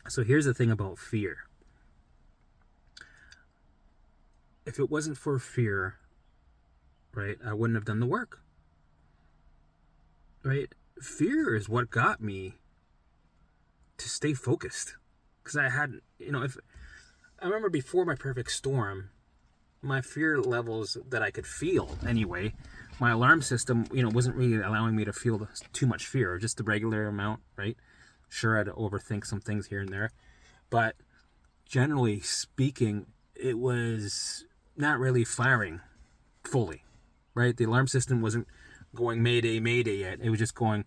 So here's the thing about fear. If it wasn't for fear, right, I wouldn't have done the work, right? Fear is what got me to stay focused. Because I had, if I remember before my perfect storm, my fear levels that I could feel anyway, my alarm system, wasn't really allowing me to feel too much fear, just the regular amount, right? Sure, I'd overthink some things here and there, but generally speaking, it was not really firing fully, right? The alarm system wasn't going Mayday, Mayday yet. It was just going,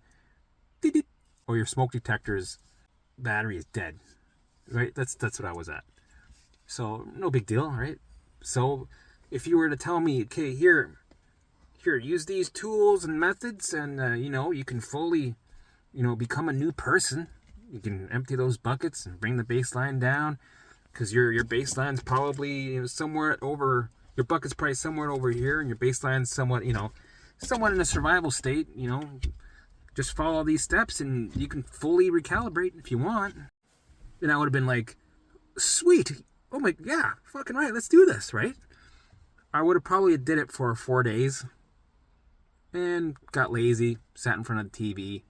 dee or your smoke detector's battery is dead, right? That's what I was at. So no big deal, right? So if you were to tell me, okay, here, use these tools and methods, and you can fully, become a new person. You can empty those buckets and bring the baseline down, because your baseline's probably somewhere over. Your bucket's probably somewhere over here, and your baseline's somewhat, somewhat in a survival state. Just follow these steps, and you can fully recalibrate if you want. And I would have been like, sweet. Oh my, yeah, fucking right. Let's do this, right? I would have probably did it for 4 days, and got lazy, sat in front of the TV,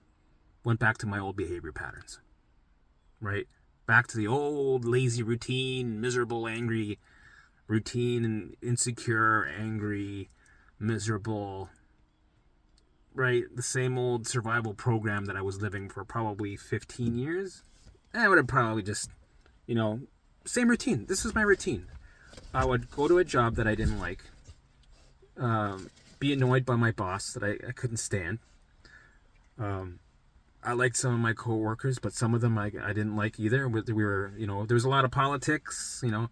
went back to my old behavior patterns, right? Back to the old lazy routine, miserable, angry routine, and insecure, angry, miserable, right? The same old survival program that I was living for probably 15 years. And I would have probably just, you know, same routine. This was my routine. I would go to a job that I didn't like, be annoyed by my boss that I couldn't stand. I liked some of my coworkers, but some of them I didn't like either. We were, there was a lot of politics, a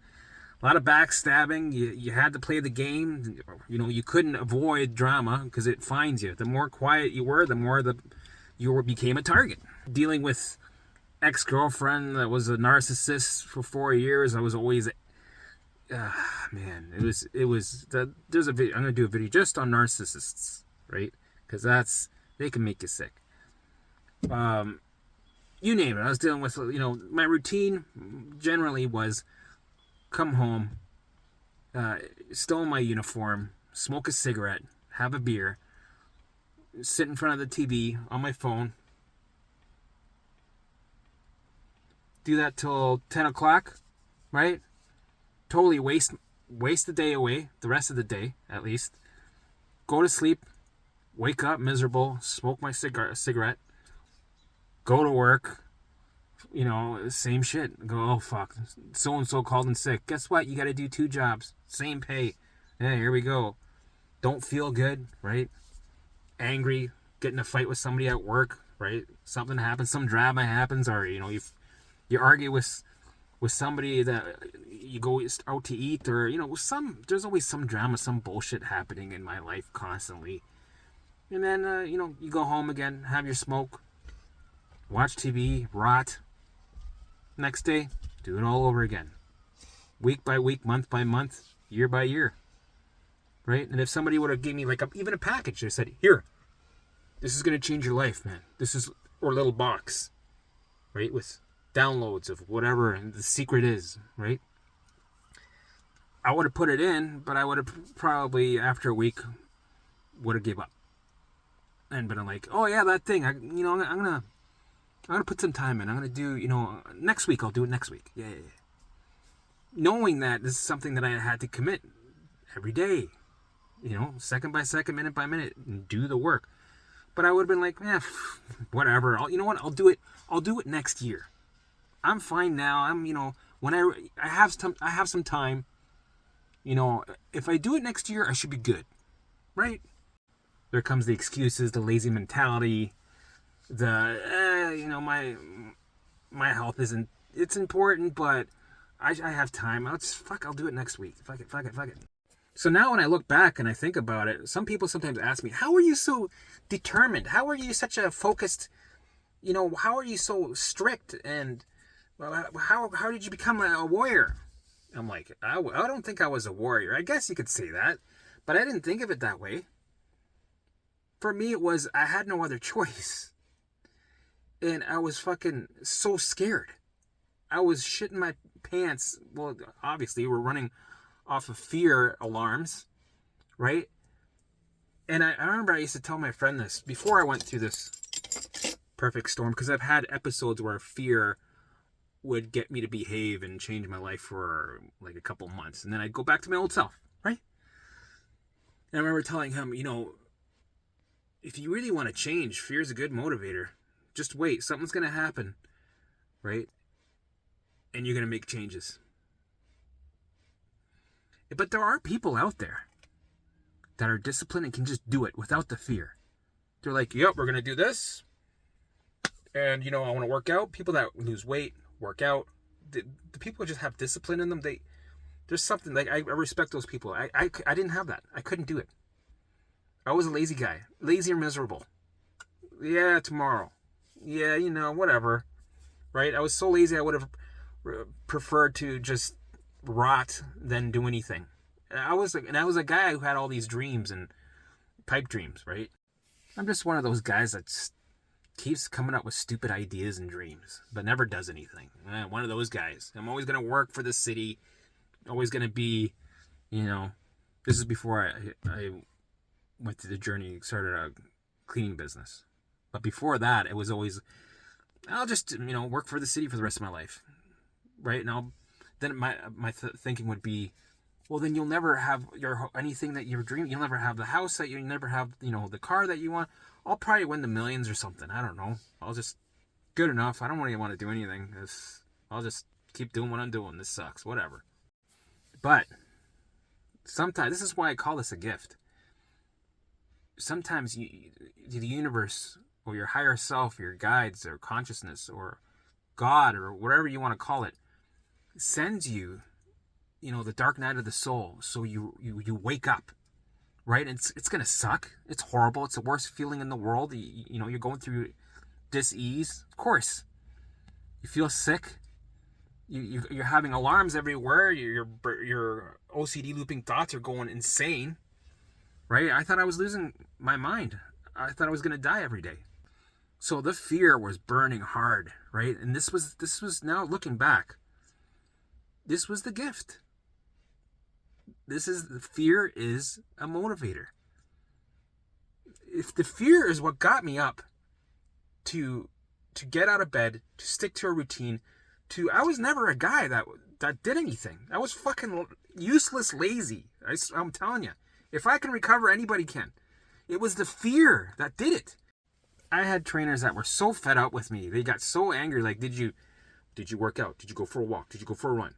lot of backstabbing. You had to play the game. You couldn't avoid drama because it finds you. The more quiet you were, the more became a target. Dealing with ex-girlfriend that was a narcissist for 4 years, I was always, man, there's a video. I'm gonna do a video just on narcissists, right? Because they can make you sick. You name it. I was dealing with, my routine generally was come home, still in my uniform, smoke a cigarette, have a beer, sit in front of the TV on my phone, do that till 10 o'clock, right? Totally waste the day away, the rest of the day at least. Go to sleep, wake up miserable, smoke my cigarette, go to work, same shit. Go, oh fuck, so and so called in sick. Guess what? You got to do 2 jobs, same pay. Yeah, here we go. Don't feel good, right? Angry, get in a fight with somebody at work, right? Something happens, some drama happens, or you argue with somebody that you go out to eat, or there's always some drama, some bullshit happening in my life constantly. And then you go home again, have your smoke, watch TV, rot. Next day, do it all over again. Week by week, month by month, year by year. Right? And if somebody would have given me even a package, they said, here, this is going to change your life, man. This is, or a little box, right? With downloads of whatever the secret is, right? I would have put it in, but I would have probably, after a week, would have gave up. And been like, oh yeah, that thing, I'm gonna put some time in. I'm gonna do, next week. I'll do it next week. Yeah. Knowing that this is something that I had to commit every day, second by second, minute by minute, and do the work. But I would have been like, whatever. You know what? I'll do it. I'll do it next year. I'm fine now. When I have some time. If I do it next year, I should be good, right? There comes the excuses, the lazy mentality, my health isn't. It's important, but I have time. I'll do it next week. Fuck it. So now when I look back and I think about it, some people sometimes ask me, how are you so determined? How are you such a focused, how are you so strict? And how did you become a warrior? I'm like, I don't think I was a warrior. I guess you could say that, but I didn't think of it that way. For me, it was, I had no other choice. And I was fucking so scared. I was shitting my pants. Well, obviously, we're running off of fear alarms, right? And I remember I used to tell my friend this before I went through this perfect storm, because I've had episodes where fear would get me to behave and change my life for like a couple months. And then I'd go back to my old self, right? And I remember telling him, if you really want to change, fear is a good motivator. Just wait. Something's going to happen, right? And you're going to make changes. But there are people out there that are disciplined and can just do it without the fear. They're like, yep, we're going to do this. And, I want to work out. People that lose weight, work out. The people who just have discipline in them, there's something, like, I respect those people. I didn't have that. I couldn't do it. I was a lazy guy. Lazy or miserable. Yeah, tomorrow. Yeah, whatever. Right? I was so lazy I would have preferred to just rot than do anything. And I was a guy who had all these dreams and pipe dreams, right? I'm just one of those guys that keeps coming up with stupid ideas and dreams, but never does anything. One of those guys. I'm always going to work for the city. Always going to be, this is before I went through the journey, started a cleaning business. But before that, it was always, I'll just, work for the city for the rest of my life. Right? And then my thinking would be, well, then you'll never have anything that you're dreaming. You'll never have the house that you'll never have, the car that you want. I'll probably win the millions or something. I don't know. I'll just, good enough. I don't really want to do anything. I'll just keep doing what I'm doing. This sucks. Whatever. But sometimes, this is why I call this a gift. Sometimes the universe or your higher self, your guides or consciousness or God or whatever you want to call it, sends you, the dark night of the soul. So you wake up, right? And it's going to suck. It's horrible. It's the worst feeling in the world. You're going through dis-ease. Of course. You feel sick. You're having alarms everywhere. Your OCD looping thoughts are going insane, right? I thought I was losing my mind. I thought I was going to die every day. So the fear was burning hard, right? And this was now looking back, this was the gift. Fear is a motivator. If the fear is what got me up to get out of bed, to stick to a routine, I was never a guy that did anything. I was fucking useless, lazy. I'm telling you, if I can recover, anybody can. It was the fear that did it. I had trainers that were so fed up with me. They got so angry. Like, did you work out? Did you go for a walk? Did you go for a run?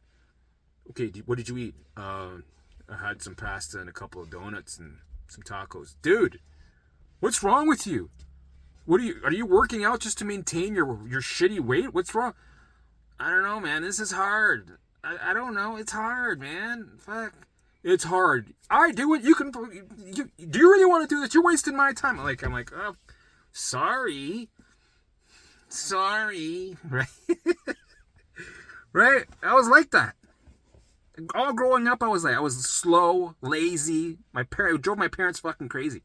Okay, what did you eat? I had some pasta and a couple of donuts and some tacos. Dude, what's wrong with you? Are you working out just to maintain your shitty weight? What's wrong? I don't know, man. This is hard. I don't know. It's hard, man. Fuck. It's hard. I do it. Do you really want to do this? You're wasting my time. I'm like, oh, sorry. Right? Right? I was like that. All growing up, I was slow, lazy. It drove my parents fucking crazy.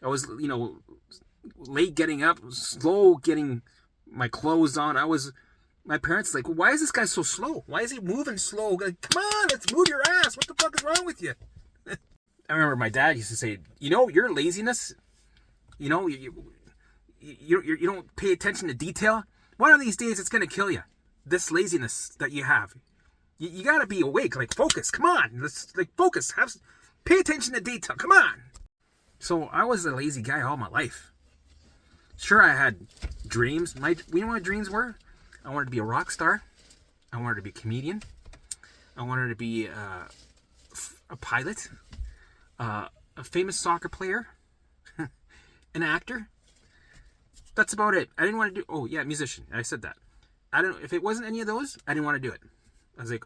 I was, late getting up, slow getting my clothes on. My parents like, why is this guy so slow? Why is he moving slow? Like, come on, let's move your ass. What the fuck is wrong with you? I remember my dad used to say, your laziness, you don't pay attention to detail. One of these days, it's going to kill you. This laziness that you have. You got to be awake. Like, focus. Come on. Let's, focus. Pay attention to detail. Come on. So I was a lazy guy all my life. Sure, I had dreams. You know what my dreams were? I wanted to be a rock star. I wanted to be a comedian. I wanted to be a pilot, a famous soccer player, an actor. That's about it. I didn't want to do... Oh, yeah, musician. I said that. If it wasn't any of those, I didn't want to do it. I was like,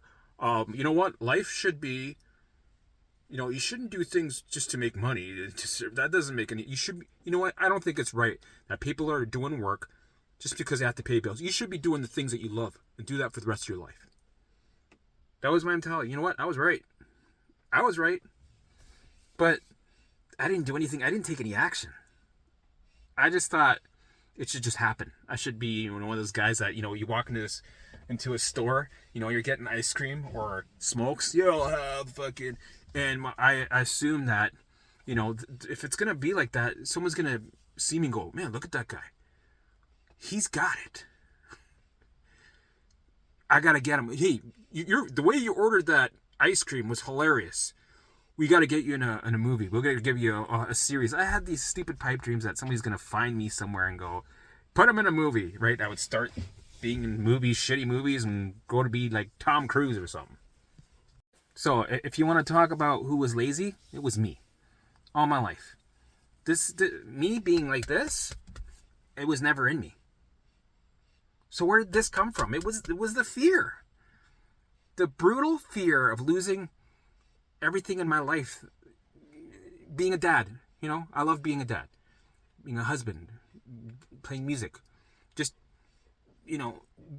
you know what? Life should be... you shouldn't do things just to make money. That doesn't make any... You know what? I don't think it's right that people are doing work just because they have to pay bills. You should be doing the things that you love and do that for the rest of your life. That was my mentality. You know what? I was right. But I didn't do anything. I didn't take any action. I just thought it should just happen. I should be one of those guys that, you walk into into a store, you're getting ice cream or smokes, you'll have fucking, and I assume that, if it's gonna be like that, someone's gonna see me and go, man, look at that guy. He's got it. I gotta get him. Hey, you're the way you ordered that ice cream was hilarious. We gotta get you in a movie. We're gonna give you a series. I had these stupid pipe dreams that somebody's gonna find me somewhere and go, put him in a movie, right? I would start being in movies, shitty movies, and go to be like Tom Cruise or something. So if you want to talk about who was lazy, it was me. All my life. Me being like this, it was never in me. So where did this come from? It was the fear. The brutal fear of losing everything in my life. Being a dad, I love being a dad. Being a husband, playing music. Just,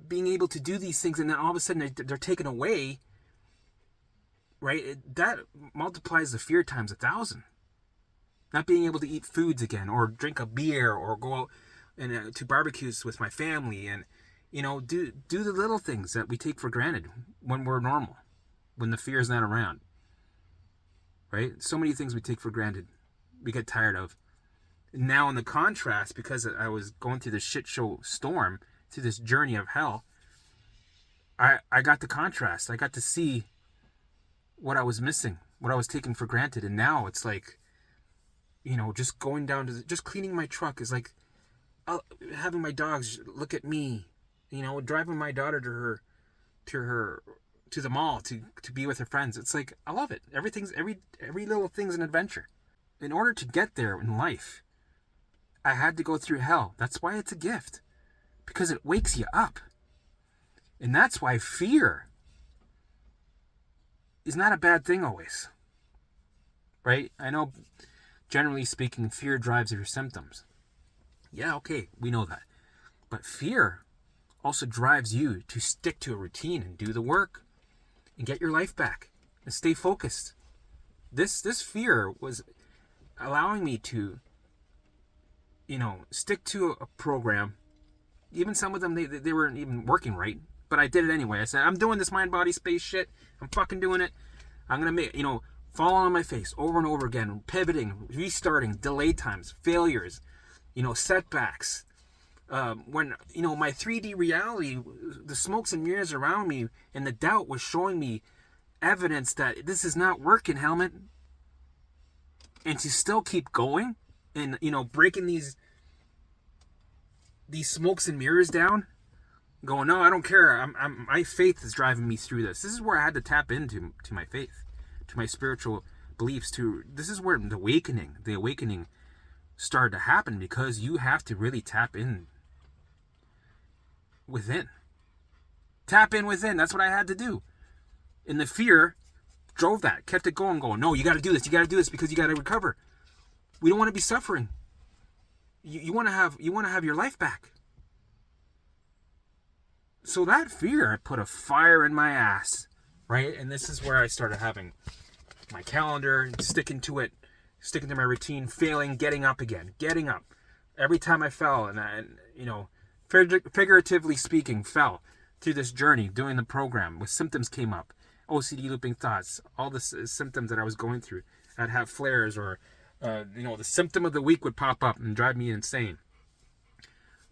being able to do these things, and then all of a sudden they're taken away, right? That multiplies the fear times 1,000. Not being able to eat foods again, or drink a beer, or go out and to barbecues with my family, and do the little things that we take for granted when we're normal, when the fear is not around, right? So many things we take for granted, we get tired of. Now in the contrast, because I was going through this shit show storm, through this journey of hell, I got the contrast. I got to see what I was missing, what I was taking for granted, and now it's like, just going down to just cleaning my truck is like having my dogs look at me, driving my daughter to the mall to be with her friends. It's like, I love it. Every little thing's an adventure. In order to get there in life, I had to go through hell. That's why it's a gift, because it wakes you up. And that's why fear is not a bad thing always, right? I know, generally speaking, fear drives your symptoms. Yeah, okay, we know that. But fear also drives you to stick to a routine and do the work and get your life back and stay focused. This fear was allowing me to, stick to a program. Even some of them, they weren't even working right. But I did it anyway. I said, I'm doing this mind, body, space shit. I'm fucking doing it. I'm going to make, falling on my face over and over again, pivoting, restarting, delay times, failures, setbacks. When, my 3D reality, the smokes and mirrors around me and the doubt was showing me evidence that this is not working, Helmet. And to still keep going and, breaking these smokes and mirrors down, going, no, I don't care. My faith is driving me through this. This is where I had to tap into my faith, to my spiritual beliefs. This is where the awakening started to happen, because you have to really tap in within. Tap in within. That's what I had to do. And the fear drove that, kept it going. No, you got to do this. You got to do this because you got to recover. We don't want to be suffering. You want to have your life back. So that fear put a fire in my ass, right? And this is where I started having my calendar, sticking to it, sticking to my routine, failing, getting up again, getting up. Every time I fell, and I, figuratively speaking, fell through this journey, doing the program, with symptoms came up, OCD, looping thoughts, all the symptoms that I was going through. I'd have flares, or, the symptom of the week would pop up and drive me insane.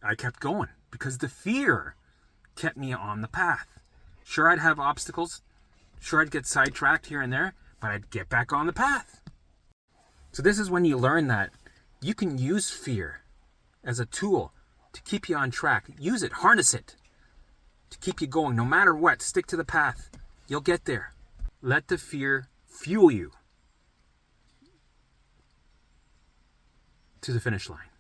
I kept going because the fear kept me on the path. Sure, I'd have obstacles. Sure, I'd get sidetracked here and there, but I'd get back on the path. So this is when you learn that you can use fear as a tool to keep you on track. Use it, harness it to keep you going. No matter what, stick to the path. You'll get there. Let the fear fuel you to the finish line.